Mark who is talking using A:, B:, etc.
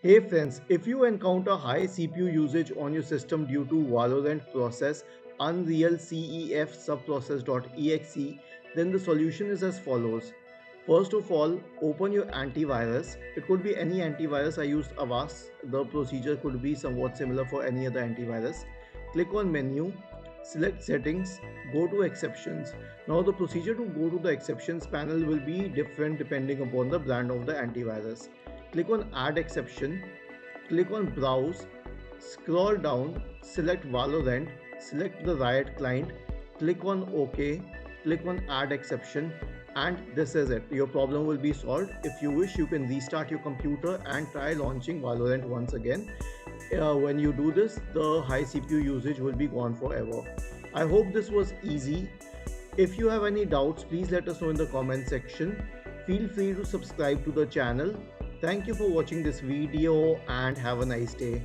A: Hey friends, if you encounter high CPU usage on your system due to Valorant process Unrealcfsubprocess.exe, then the solution is as follows. First of all, open your antivirus. It could be any antivirus. I used Avast. The procedure could be somewhat similar for any other antivirus. Click on menu, select settings, go to exceptions. Now the procedure to go to the exceptions panel will be different depending upon the brand of the antivirus. Click on add exception, click on browse, scroll down, select Valorant, select the Riot client, click on OK, click on add exception, and this is it. Your problem will be solved. If you wish, you can restart your computer and try launching Valorant once again. When you do this, the high CPU usage will be gone forever. I hope this was easy. If you have any doubts, please let us know in the comment section. Feel free to subscribe to the channel. Thank you for watching this video and have a nice day.